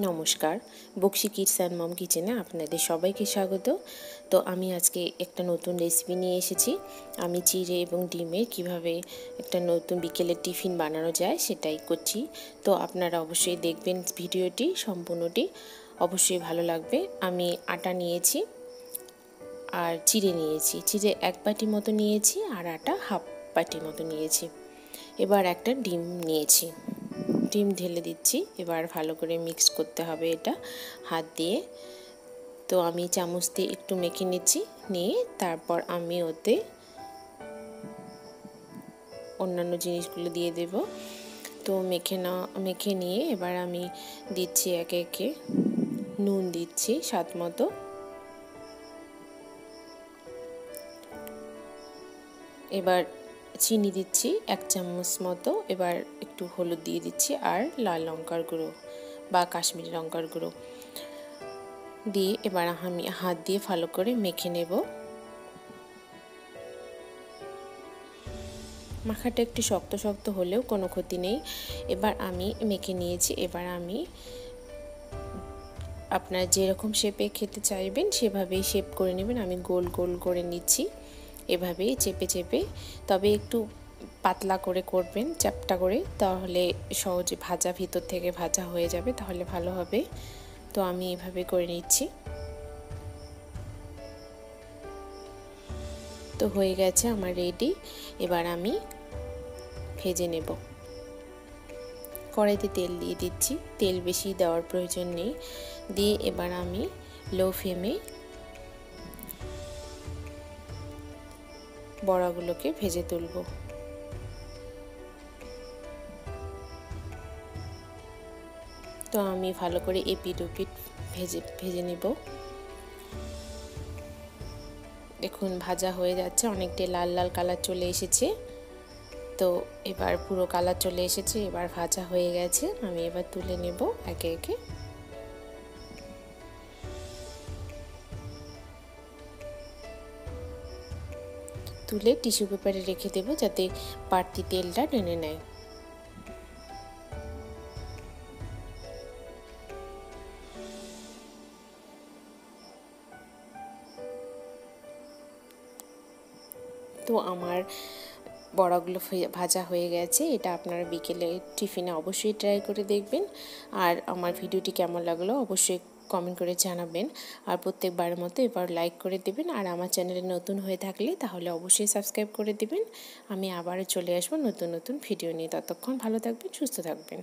নমস্কার, Bakshi kids and mom কিচেনে আপনাদের সবাইকে স্বাগত। তো আমি আজকে একটা নতুন রেসিপি নিয়ে এসেছি। আমি চিড়ে এবং ডিমের কিভাবে একটা নতুন বিকেলের টিফিন বানানো যায় সেটাই করছি। তো আপনারা অবশ্যই দেখবেন ভিডিওটি সম্পূর্ণটি, অবশ্যই ভালো লাগবে। আমি আটা নিয়েছি আর চিড়ে নিয়েছি। চিড়ে 1 বাটি মতো নিয়েছি আর আটা হাফ বাটি মতো নিয়েছি। এবার একটা ডিম নিয়েছি, ডিম ঢেলে দিচ্ছি। এবার ভালো করে মিক্স করতে হবে এটা হাত দিয়ে। তো আমি চামচ দিয়ে একটু মেখে নিচ্ছি, নিয়ে তারপর আমি ওতে অন্যান্য জিনিসগুলো দিয়ে দেব। তো মেখে নিয়ে এবার আমি দিচ্ছি একে একে নুন দিচ্ছি স্বাদ মতো, এবার চিনি দিচ্ছি 1 চামচ মতো, এবার একটু হলুদ দিয়ে দিচ্ছি আর লাল লঙ্কার গুঁড়ো বা কাশ্মীরি লঙ্কার গুঁড়ো দিয়ে এবার আমি হাত দিয়ে ভালো করে মেখে নেব। মাখাটা একটু শক্ত শক্ত হলেও কোনো ক্ষতি নেই। এবার আমি মেখে নিয়েছি। এবার আমি আপনারা যেরকম শেপে খেতে চাইবেন সেভাবেই শেপ করে নেবেন। আমি গোল গোল করে নিচ্ছি এভাবেই চেপে চেপে, তবে একটু পাতলা করে করবেন, চ্যাপটা করে, তাহলে সহজে ভাজা ভিতর থেকে ভাজা হয়ে যাবে, তাহলে ভালো হবে। তো আমি এভাবে করে নিচ্ছি। তো হয়ে গেছে আমার রেডি। এবার আমি ভেজে নেব। কড়াইতে তেল দিয়ে দিচ্ছি, তেল বেশি দেওয়ার প্রয়োজন নেই। দিয়ে এবার আমি লো ফ্লেমে বড়াগুলোকে ভেজে তুলব। তো আমি ভালো করে এপিট ওপিট ভেজে নেব। দেখুন ভাজা হয়ে যাচ্ছে, অনেকটাই লাল লাল কালার চলে এসেছে। তো এবার পুরো কালার চলে এসেছে, এবার ভাজা হয়ে গেছে। আমি এবার তুলে নেব একে একে। তুলে টিস্যু পেপারে রেখে দেব যাতে বাড়তি তেলটা টেনে নেয়। তো আমার বড়াগুলো ভাজা হয়ে গেছে। এটা আপনারা বিকেলে টিফিনে অবশ্যই ট্রাই করে দেখবেন। আর আমার ভিডিওটি কেমন লাগলো অবশ্যই কমেন্ট করে জানাবেন। আর প্রত্যেকবারের মতো এবার লাইক করে দেবেন। আর আমার চ্যানেলে নতুন হয়ে থাকলে তাহলে অবশ্যই সাবস্ক্রাইব করে দেবেন। আমি আবারও চলে আসবো নতুন নতুন ভিডিও নিয়ে। ততক্ষণ ভালো থাকবেন, সুস্থ থাকবেন।